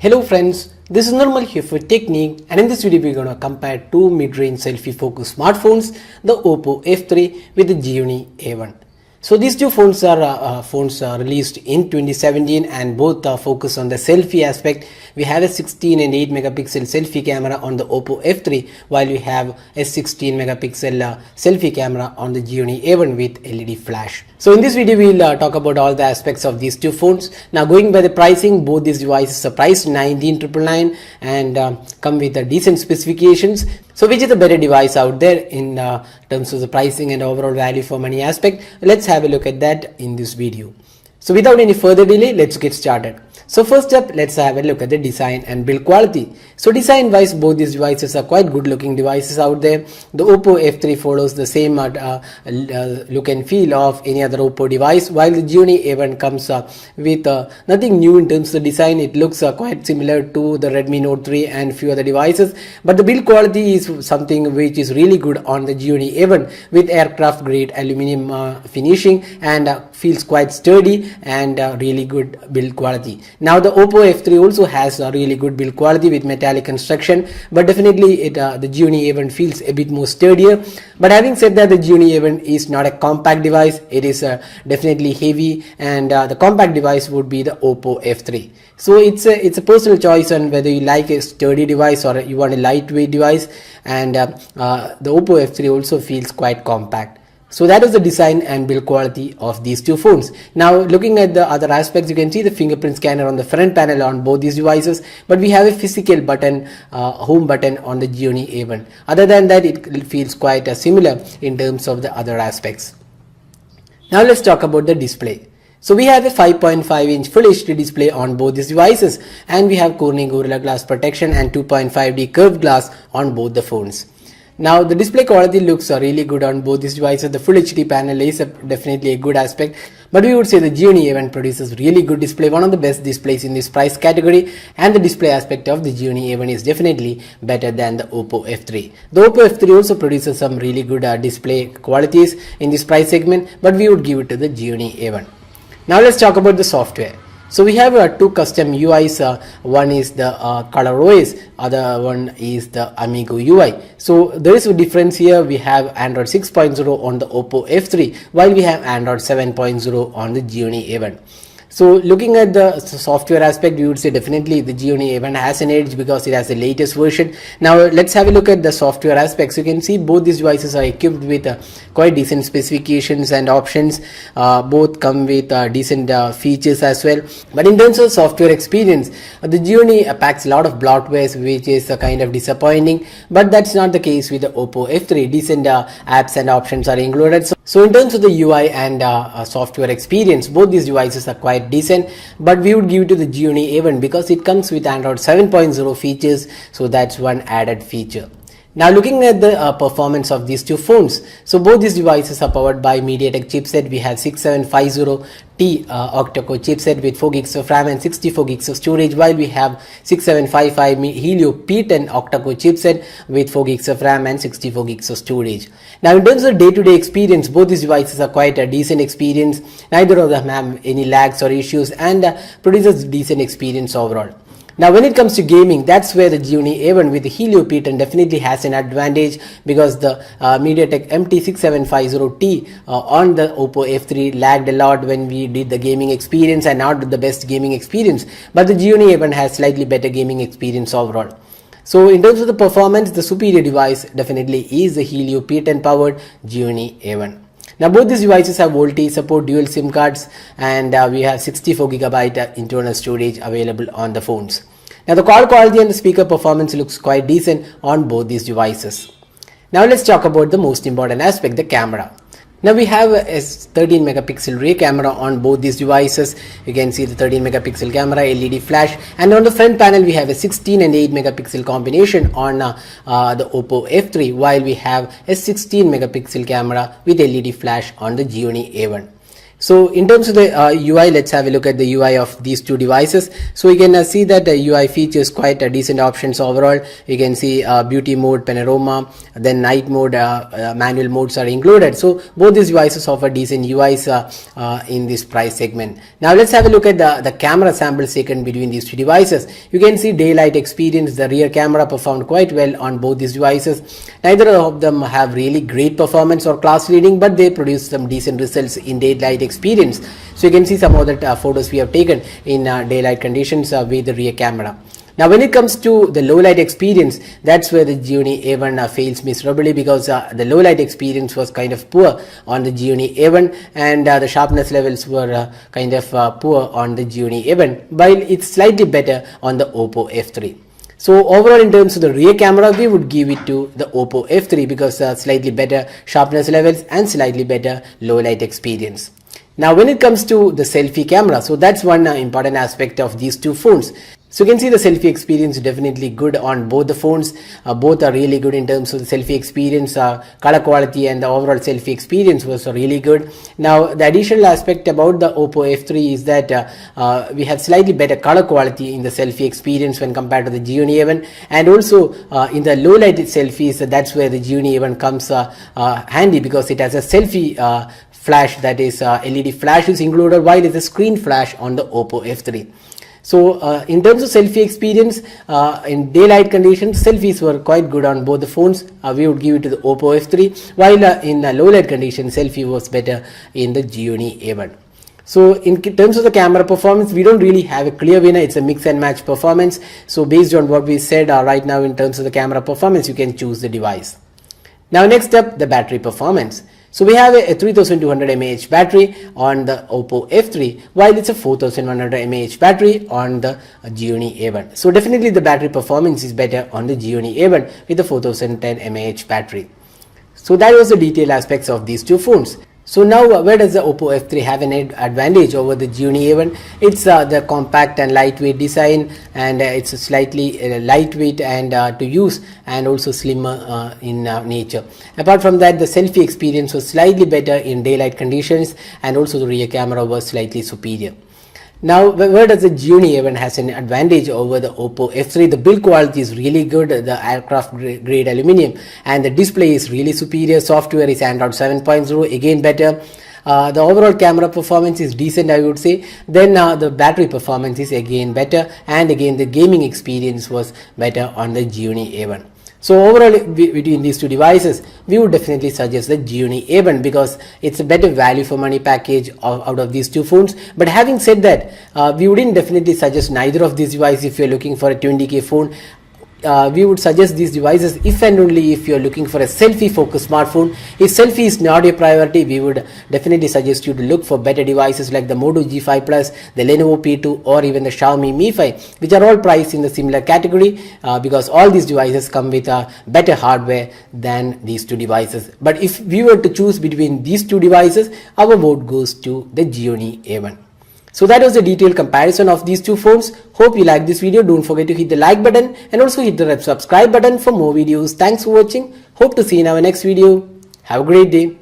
Hello friends, this is Normal here for Technique, and in this video we're going to compare two mid-range selfie focused smartphones, the Oppo F3 with the Gionee A1. So these two phones are released in 2017 and both are focused on the selfie aspect. We have a 16 and 8 megapixel selfie camera on the Oppo F3 while we have a 16 megapixel selfie camera on the Gionee A1 with LED flash. So in this video we'll talk about all the aspects of these two phones. Now going by the pricing, both these devices are priced 19,999 and come with decent specifications. So which is the better device out there in terms of the pricing and overall value for money aspect? Let's have a look at that in this video. So without any further delay, let's get started. So first up, let's have a look at the design and build quality. So design wise, both these devices are quite good looking devices out there. The Oppo F3 follows the same look and feel of any other Oppo device, while the Gionee A1 comes with nothing new in terms of the design. It looks quite similar to the Redmi Note 3 and few other devices, but the build quality is something which is really good on the Gionee A1 with aircraft grade aluminum finishing and feels quite sturdy and really good build quality. Now the Oppo F3 also has a really good build quality with metallic construction, but definitely the Gionee A1 feels a bit more sturdier. But having said that, the Gionee A1 is not a compact device. It is definitely heavy, and the compact device would be the Oppo F3. So it's a personal choice on whether you like a sturdy device or you want a lightweight device, and the Oppo F3 also feels quite compact. So that is the design and build quality of these two phones. Now looking at the other aspects, you can see the fingerprint scanner on the front panel on both these devices, but we have a physical button, home button on the Gionee A1. Other than that, it feels quite similar in terms of the other aspects. Now let's talk about the display. So we have a 5.5-inch Full HD display on both these devices, and we have Corning Gorilla Glass protection and 2.5D curved glass on both the phones. Now the display quality looks really good on both these devices. The Full HD panel is definitely a good aspect, but we would say the Gionee A1 produces really good display, one of the best displays in this price category, and the display aspect of the Gionee A1 is definitely better than the Oppo F3. The Oppo F3 also produces some really good display qualities in this price segment, but we would give it to the Gionee A1. Now let's talk about the software. So we have two custom UIs. One is the ColorOS, other one is the Amigo UI. So there is a difference here. We have Android 6.0 on the Oppo F3 while we have Android 7.0 on the Gionee A1. So looking at the software aspect, we would say definitely the Gionee A1 has an edge because it has the latest version. Now let's have a look at the software aspects. You can see both these devices are equipped with quite decent specifications and options. Both come with decent features as well. But in terms of software experience, the Gionee packs a lot of bloatwares, which is kind of disappointing. But that's not the case with the Oppo F3. Decent apps and options are included. So in terms of the UI and software experience, both these devices are quite decent, but we would give it to the Gionee A1 because it comes with Android 7.0 features, so that's one added feature. Now looking at the performance of these two phones, so both these devices are powered by MediaTek chipset. We have 6750T octa-core chipset with 4 gigs of RAM and 64 gigs of storage, while we have 6755 Helio P10 octa-core chipset with 4 gigs of RAM and 64 gigs of storage. Now in terms of day-to-day experience, both these devices are quite a decent experience. Neither of them have any lags or issues and produces decent experience overall. Now when it comes to gaming, that's where the Gionee A1 with the Helio P10 definitely has an advantage, because the MediaTek MT6750T on the Oppo F3 lagged a lot when we did the gaming experience and not the best gaming experience, but the Gionee A1 has slightly better gaming experience overall. So in terms of the performance, the superior device definitely is the Helio P10 powered Gionee A1. Now both these devices have VoLTE support, dual SIM cards, and we have 64GB internal storage available on the phones. Now the call quality and the speaker performance looks quite decent on both these devices. Now let's talk about the most important aspect, the camera. Now we have a 13 megapixel rear camera on both these devices. You can see the 13 megapixel camera, LED flash, and on the front panel we have a 16 and 8 megapixel combination on the Oppo F3, while we have a 16 megapixel camera with LED flash on the Gionee A1. So in terms of the UI, let's have a look at the UI of these two devices. So you can see that the UI features quite decent options overall. You can see beauty mode, panorama, then night mode, manual modes are included. So both these devices offer decent UIs in this price segment. Now let's have a look at the camera samples taken between these two devices. You can see daylight experience. The rear camera performed quite well on both these devices. Neither of them have really great performance or class leading, but they produce some decent results in daylight experience. So you can see some of the photos we have taken in daylight conditions with the rear camera. Now when it comes to the low light experience, that's where the Gionee A1 fails miserably, because the low light experience was kind of poor on the Gionee A1, and the sharpness levels were kind of poor on the Gionee A1, while it's slightly better on the Oppo F3. So overall, in terms of the rear camera, we would give it to the Oppo F3 because slightly better sharpness levels and slightly better low light experience. Now when it comes to the selfie camera, so that's one important aspect of these two phones. So you can see the selfie experience definitely good on both the phones. Both are really good in terms of the selfie experience, color quality, and the overall selfie experience was really good. Now the additional aspect about the Oppo F3 is that we have slightly better color quality in the selfie experience when compared to the Gionee A1, and also in the low light selfies, that's where the Gionee A1 comes handy, because it has a selfie flash, that is LED flash is included, while it's a screen flash on the Oppo F3. So in terms of selfie experience, in daylight conditions, selfies were quite good on both the phones. We would give it to the Oppo F3, while in low light conditions, selfie was better in the Gionee A1. So in terms of the camera performance, we don't really have a clear winner. It's a mix and match performance. So based on what we said right now in terms of the camera performance, you can choose the device. Now next up, the battery performance. So we have a 3200 mAh battery on the Oppo F3, while it's a 4100 mAh battery on the Gionee A1. So definitely the battery performance is better on the Gionee A1 with the 4010 mAh battery. So that was the detailed aspects of these two phones. So now where does the Oppo F3 have an advantage over the Gionee A1? It's the compact and lightweight design, and it's slightly lightweight and to use, and also slimmer in nature. Apart from that, the selfie experience was slightly better in daylight conditions, and also the rear camera was slightly superior. Now where does the Gionee A1 has an advantage over the Oppo F3? The build quality is really good, the aircraft grade aluminium, and the display is really superior. Software is Android 7.0, again better. The overall camera performance is decent, I would say. Then the battery performance is again better, and again the gaming experience was better on the Gionee A1. So overall, between these two devices, we would definitely suggest the Gionee A1 because it's a better value for money package out of these two phones. But having said that, we wouldn't definitely suggest neither of these devices if you're looking for a 20k phone. We would suggest these devices if and only if you're looking for a selfie focused smartphone. If selfie is not your priority, we would definitely suggest you to look for better devices like the Moto G5 Plus, the Lenovo P2, or even the Xiaomi Mi 5, which are all priced in the similar category because all these devices come with better hardware than these two devices. But if we were to choose between these two devices, our vote goes to the Gionee A1. So that was the detailed comparison of these two phones. Hope you liked this video. Don't forget to hit the like button and also hit the subscribe button for more videos. Thanks for watching. Hope to see you in our next video. Have a great day.